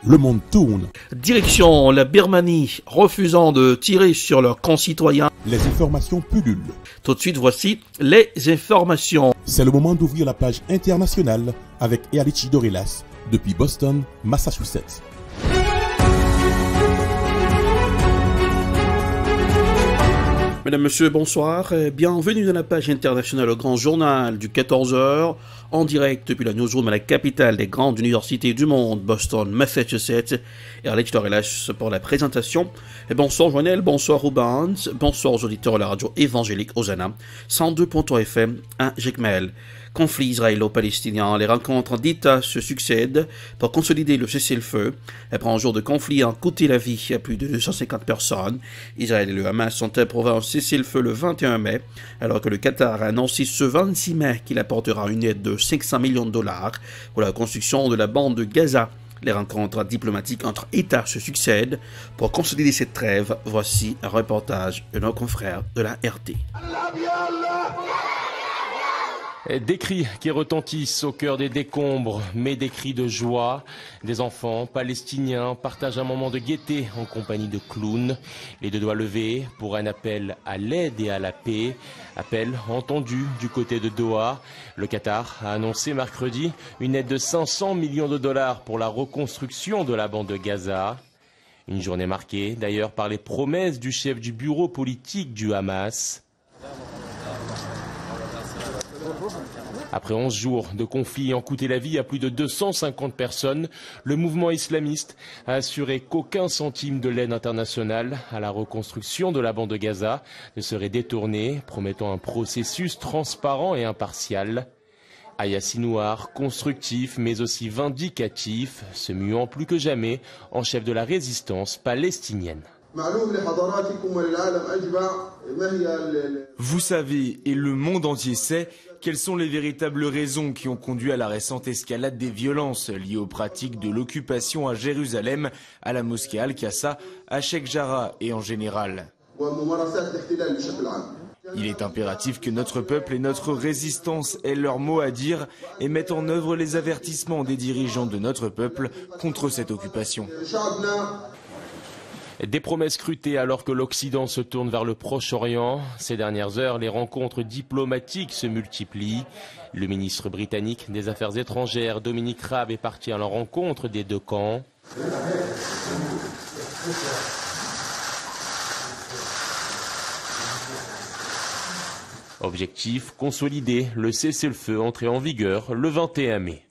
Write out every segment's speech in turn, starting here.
le monde tourne. Direction la Birmanie, refusant de tirer sur leurs concitoyens. Les informations pullulent. Tout de suite, voici les informations. C'est le moment d'ouvrir la page internationale avec Ealichi Dorelas depuis Boston, Massachusetts. Mesdames, Messieurs, bonsoir. Bienvenue dans la page internationale au grand journal du 14h, en direct depuis la newsroom à la capitale des grandes universités du monde, Boston, Massachusetts. Et Alex Dorelas pour la présentation. Et bonsoir Joannel, bonsoir Rubens, bonsoir aux auditeurs de la radio évangélique Hosanna, 102.3 FM à Jekmel. Conflit israélo-palestinien, les rencontres d'État se succèdent pour consolider le cessez-le-feu. Après un jour de conflit a coûté la vie à plus de 250 personnes. Israël et le Hamas ont approuvé un cessez-le-feu le 21 mai, alors que le Qatar a annoncé ce 26 mai qu'il apportera une aide de 500 millions de dollars pour la construction de la bande de Gaza. Les rencontres diplomatiques entre États se succèdent. Pour consolider cette trêve, voici un reportage de nos confrères de la RT. Des cris qui retentissent au cœur des décombres, mais des cris de joie. Des enfants palestiniens partagent un moment de gaieté en compagnie de clowns. Les deux doigts levés pour un appel à l'aide et à la paix. Appel entendu du côté de Doha. Le Qatar a annoncé mercredi une aide de 500 millions de dollars pour la reconstruction de la bande de Gaza. Une journée marquée d'ailleurs par les promesses du chef du bureau politique du Hamas. Après 11 jours de conflit ayant coûté la vie à plus de 250 personnes, le mouvement islamiste a assuré qu'aucun centime de l'aide internationale à la reconstruction de la bande de Gaza ne serait détourné, promettant un processus transparent et impartial. Aya Sinouar, constructif mais aussi vindicatif, se muant plus que jamais en chef de la résistance palestinienne. Vous savez, et le monde entier sait, quelles sont les véritables raisons qui ont conduit à la récente escalade des violences liées aux pratiques de l'occupation à Jérusalem, à la mosquée Al-Aqsa, à Sheikh Jarrah et en général. Il est impératif que notre peuple et notre résistance aient leur mot à dire et mettent en œuvre les avertissements des dirigeants de notre peuple contre cette occupation. Des promesses scrutées alors que l'Occident se tourne vers le Proche-Orient. Ces dernières heures, les rencontres diplomatiques se multiplient. Le ministre britannique des Affaires étrangères, Dominic Raab, est parti à la rencontre des deux camps. Objectif, consolider le cessez-le-feu entré en vigueur le 21 mai.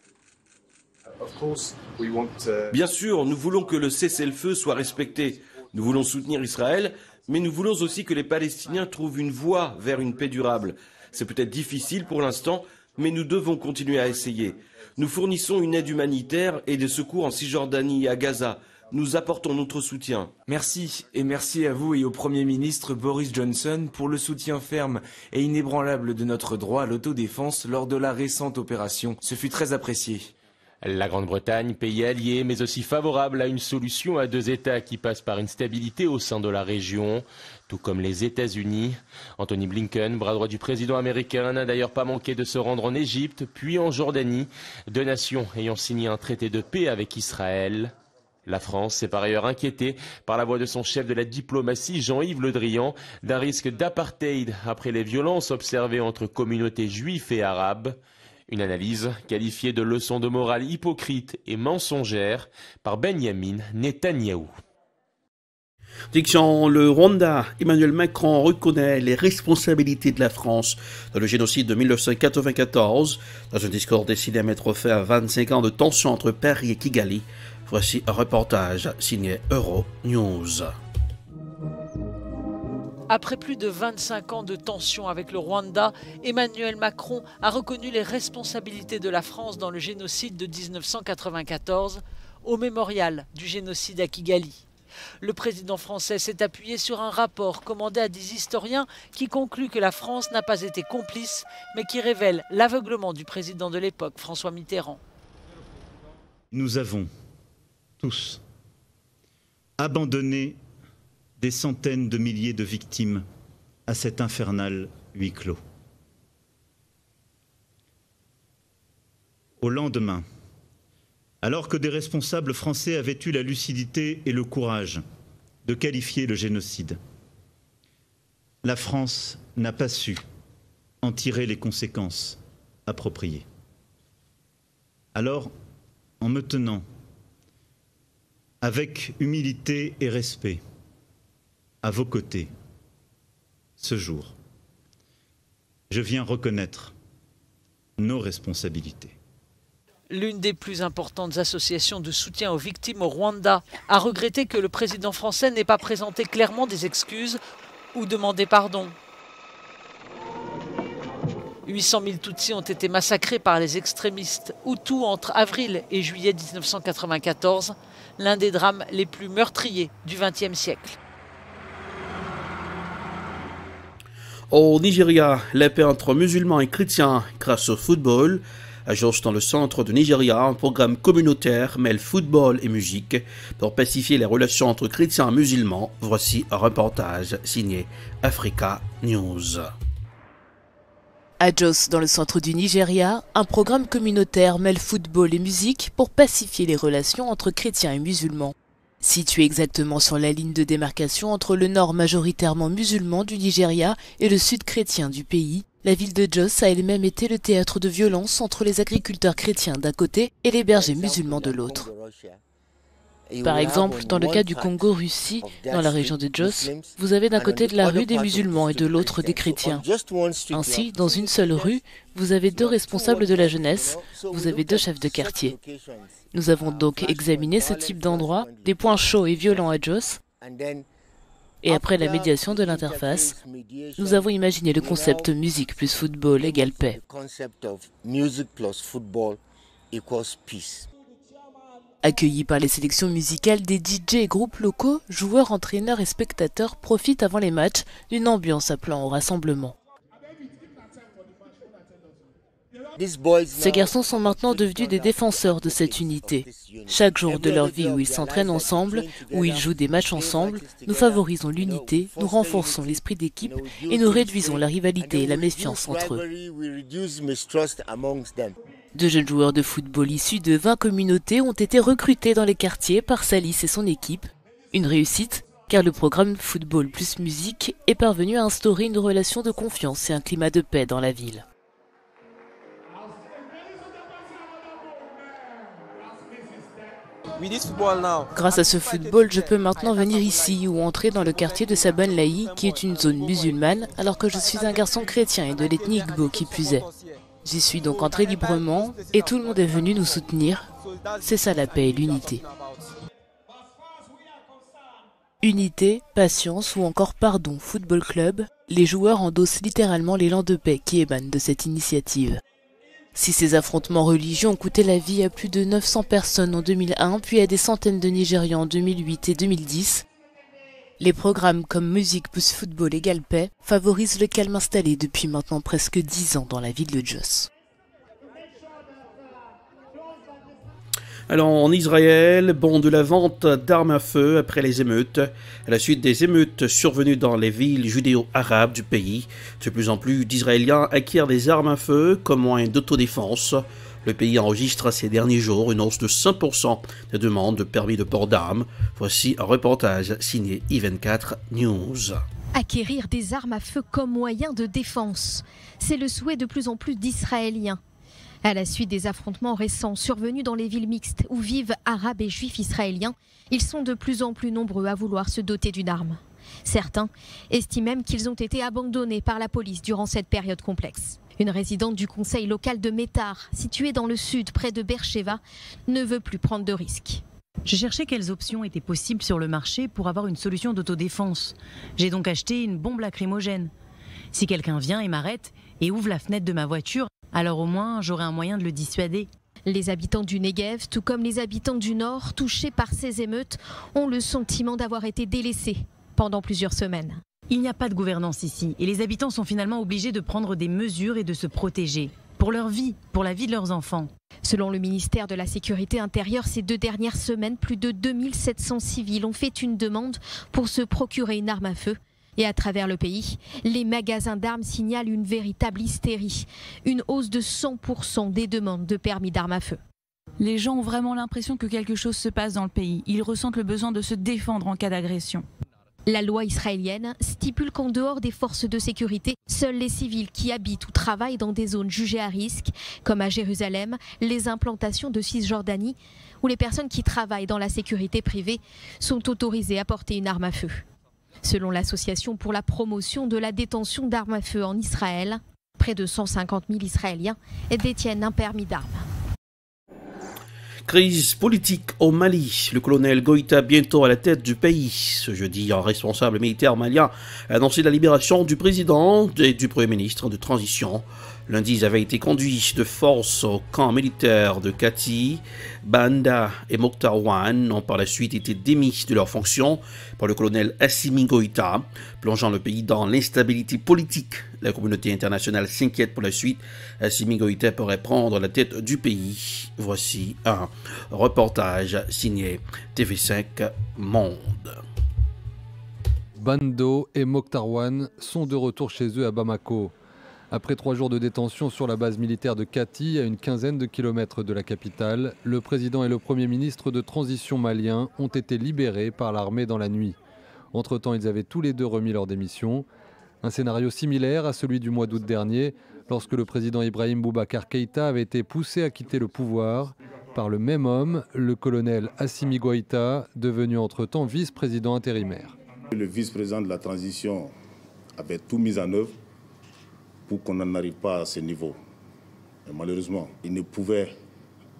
Bien sûr, nous voulons que le cessez-le-feu soit respecté. Nous voulons soutenir Israël, mais nous voulons aussi que les Palestiniens trouvent une voie vers une paix durable. C'est peut-être difficile pour l'instant, mais nous devons continuer à essayer. Nous fournissons une aide humanitaire et des secours en Cisjordanie et à Gaza. Nous apportons notre soutien. Merci, et merci à vous et au Premier ministre Boris Johnson pour le soutien ferme et inébranlable de notre droit à l'autodéfense lors de la récente opération. Ce fut très apprécié. La Grande-Bretagne, pays allié, mais aussi favorable à une solution à deux États qui passe par une stabilité au sein de la région, tout comme les États-Unis. Anthony Blinken, bras droit du président américain, n'a d'ailleurs pas manqué de se rendre en Égypte, puis en Jordanie, deux nations ayant signé un traité de paix avec Israël. La France s'est par ailleurs inquiétée, par la voix de son chef de la diplomatie, Jean-Yves Le Drian, d'un risque d'apartheid après les violences observées entre communautés juives et arabes. Une analyse qualifiée de leçon de morale hypocrite et mensongère par Benyamin Netanyahou. Direction le Rwanda, Emmanuel Macron reconnaît les responsabilités de la France dans le génocide de 1994. Dans un discours destiné à mettre fin à 25 ans de tension entre Paris et Kigali, voici un reportage signé Euronews. Après plus de 25 ans de tension avec le Rwanda, Emmanuel Macron a reconnu les responsabilités de la France dans le génocide de 1994 au mémorial du génocide à Kigali. Le président français s'est appuyé sur un rapport commandé à des historiens qui conclut que la France n'a pas été complice, mais qui révèle l'aveuglement du président de l'époque, François Mitterrand. Nous avons tous abandonné des centaines de milliers de victimes à cet infernal huis clos. Au lendemain Alors que des responsables français avaient eu la lucidité et le courage de qualifier le génocide, la France n'a pas su en tirer les conséquences appropriées. Alors, en me tenant avec humilité et respect à vos côtés ce jour, je viens reconnaître nos responsabilités. L'une des plus importantes associations de soutien aux victimes au Rwanda a regretté que le président français n'ait pas présenté clairement des excuses ou demandé pardon. 800 000 Tutsis ont été massacrés par les extrémistes Hutus entre avril et juillet 1994, l'un des drames les plus meurtriers du XXe siècle. Au Nigeria, la paix entre musulmans et chrétiens grâce au football. À Jos, dans le centre de Nigeria, un programme communautaire mêle football et musique pour pacifier les relations entre chrétiens et musulmans. Voici un reportage signé Africa News. À Jos, dans le centre du Nigeria, un programme communautaire mêle football et musique pour pacifier les relations entre chrétiens et musulmans. Situé exactement sur la ligne de démarcation entre le nord majoritairement musulman du Nigeria et le sud chrétien du pays, la ville de Jos a elle-même été le théâtre de violences entre les agriculteurs chrétiens d'un côté et les bergers musulmans de l'autre. Par exemple, dans le cas du Congo-Russie, dans la région de Jos, vous avez d'un côté de la rue des musulmans et de l'autre des chrétiens. Ainsi, dans une seule rue, vous avez deux responsables de la jeunesse, vous avez deux chefs de quartier. Nous avons donc examiné ce type d'endroit, des points chauds et violents à Jos, et après la médiation de l'interface, nous avons imaginé le concept musique plus football égale paix. Accueillis par les sélections musicales des DJ et groupes locaux, joueurs, entraîneurs et spectateurs profitent avant les matchs d'une ambiance appelant au rassemblement. Ces garçons sont maintenant devenus des défenseurs de cette unité. Chaque jour de leur vie où ils s'entraînent ensemble, où ils jouent des matchs ensemble, nous favorisons l'unité, nous renforçons l'esprit d'équipe et nous réduisons la rivalité et la méfiance entre eux. De jeunes joueurs de football issus de 20 communautés ont été recrutés dans les quartiers par Salis et son équipe. Une réussite, car le programme Football plus musique est parvenu à instaurer une relation de confiance et un climat de paix dans la ville. Grâce à ce football, je peux maintenant venir ici ou entrer dans le quartier de Saban-Lahi, qui est une zone musulmane, alors que je suis un garçon chrétien et de l'ethnie Igbo qui plus est. J'y suis donc entré librement et tout le monde est venu nous soutenir. C'est ça la paix et l'unité. Unité, patience ou encore pardon, football club, les joueurs endossent littéralement l'élan de paix qui émane de cette initiative. Si ces affrontements religieux ont coûté la vie à plus de 900 personnes en 2001, puis à des centaines de Nigérians en 2008 et 2010, les programmes comme Musique plus football égale paix favorisent le calme installé depuis maintenant presque 10 ans dans la ville de Jos. Alors en Israël, de la vente d'armes à feu après les émeutes. À la suite des émeutes survenues dans les villes judéo-arabes du pays, de plus en plus d'Israéliens acquièrent des armes à feu comme moyen d'autodéfense. Le pays enregistre ces derniers jours une hausse de 5% des demandes de permis de port d'armes. Voici un reportage signé I24 News. Acquérir des armes à feu comme moyen de défense, c'est le souhait de plus en plus d'Israéliens. À la suite des affrontements récents survenus dans les villes mixtes où vivent arabes et juifs israéliens, ils sont de plus en plus nombreux à vouloir se doter d'une arme. Certains estiment même qu'ils ont été abandonnés par la police durant cette période complexe. Une résidente du conseil local de Métar, située dans le sud près de Beersheva, ne veut plus prendre de risques. Je cherchais quelles options étaient possibles sur le marché pour avoir une solution d'autodéfense. J'ai donc acheté une bombe lacrymogène. Si quelqu'un vient et m'arrête et ouvre la fenêtre de ma voiture, alors au moins j'aurai un moyen de le dissuader. Les habitants du Negev, tout comme les habitants du Nord, touchés par ces émeutes, ont le sentiment d'avoir été délaissés pendant plusieurs semaines. Il n'y a pas de gouvernance ici et les habitants sont finalement obligés de prendre des mesures et de se protéger. Pour leur vie, pour la vie de leurs enfants. Selon le ministère de la Sécurité intérieure, ces 2 dernières semaines, plus de 2700 civils ont fait une demande pour se procurer une arme à feu. Et à travers le pays, les magasins d'armes signalent une véritable hystérie, une hausse de 100% des demandes de permis d'armes à feu. Les gens ont vraiment l'impression que quelque chose se passe dans le pays. Ils ressentent le besoin de se défendre en cas d'agression. La loi israélienne stipule qu'en dehors des forces de sécurité, seuls les civils qui habitent ou travaillent dans des zones jugées à risque, comme à Jérusalem, les implantations de Cisjordanie, ou les personnes qui travaillent dans la sécurité privée, sont autorisées à porter une arme à feu. Selon l'Association pour la promotion de la détention d'armes à feu en Israël, près de 150 000 Israéliens détiennent un permis d'armes. Crise politique au Mali. Le colonel Goïta bientôt à la tête du pays. Ce jeudi, un responsable militaire malien a annoncé la libération du président et du premier ministre de transition. Lundi, ils avaient été conduits de force au camp militaire de Kati. Banda et Mokhtar Ouane ont par la suite été démis de leurs fonctions par le colonel Assimi Goïta, plongeant le pays dans l'instabilité politique. La communauté internationale s'inquiète pour la suite. Assimi Goïta pourrait prendre la tête du pays. Voici un reportage signé TV5 Monde. Bando et Mokhtar Ouane sont de retour chez eux à Bamako. Après 3 jours de détention sur la base militaire de Kati, à une quinzaine de kilomètres de la capitale, le président et le premier ministre de transition malien ont été libérés par l'armée dans la nuit. Entre-temps, ils avaient tous les deux remis leur démission. Un scénario similaire à celui du mois d'août dernier, lorsque le président Ibrahim Boubacar Keïta avait été poussé à quitter le pouvoir par le même homme, le colonel Assimi Goïta, devenu entre-temps vice-président intérimaire. Le vice-président de la transition avait tout mis en œuvre pour qu'on n'en arrive pas à ce niveau. Et malheureusement, il ne pouvait,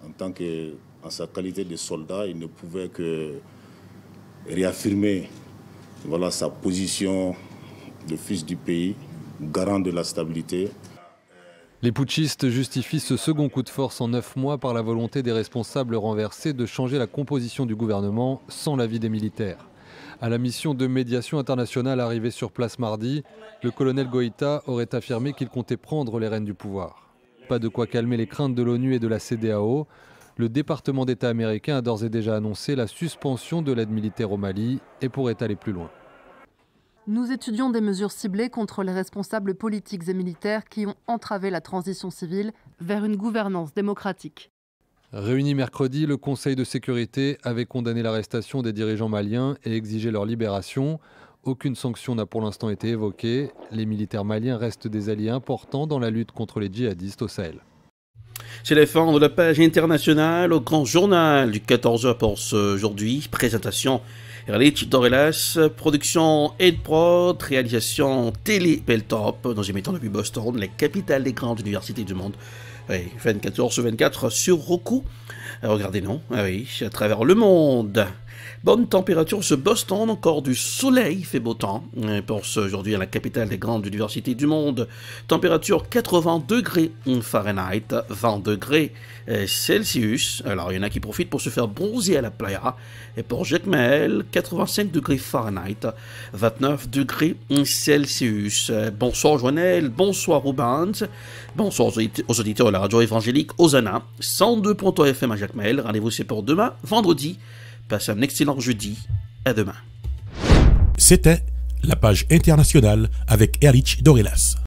en sa qualité de soldat, il ne pouvait que réaffirmer sa position de fils du pays, garant de la stabilité. Les putschistes justifient ce second coup de force en 9 mois par la volonté des responsables renversés de changer la composition du gouvernement sans l'avis des militaires. À la mission de médiation internationale arrivée sur place mardi, le colonel Goïta aurait affirmé qu'il comptait prendre les rênes du pouvoir. Pas de quoi calmer les craintes de l'ONU et de la CEDEAO. Le département d'État américain a d'ores et déjà annoncé la suspension de l'aide militaire au Mali et pourrait aller plus loin. Nous étudions des mesures ciblées contre les responsables politiques et militaires qui ont entravé la transition civile vers une gouvernance démocratique. Réuni mercredi, le Conseil de sécurité avait condamné l'arrestation des dirigeants maliens et exigé leur libération. Aucune sanction n'a pour l'instant été évoquée. Les militaires maliens restent des alliés importants dans la lutte contre les djihadistes au Sahel. C'est la fin de la page internationale au grand journal du 14h pour aujourd'hui. Présentation Erlich Dorelas, production Edprod, réalisation Télé Beltop. Nous émettons depuis Boston, la capitale des grandes universités du monde. Oui, 24h/24 sur Roku. Regardez-nous, à travers le monde. Bonne température sur Boston, encore du soleil, fait beau temps pour aujourd'hui à la capitale des grandes universités du monde. Température 80 degrés Fahrenheit, 20 degrés Celsius. Alors il y en a qui profitent pour se faire bronzer à la playa. Et pour Jacmel, 85 degrés Fahrenheit, 29 degrés Celsius. Bonsoir Joannel, bonsoir Rubens, bonsoir aux auditeurs de la radio évangélique Hosanna, 102.3 FM à Jacmel. Rendez-vous c'est pour demain, vendredi. Passez un excellent jeudi. À demain. C'était la page internationale avec Erlich Dorelas.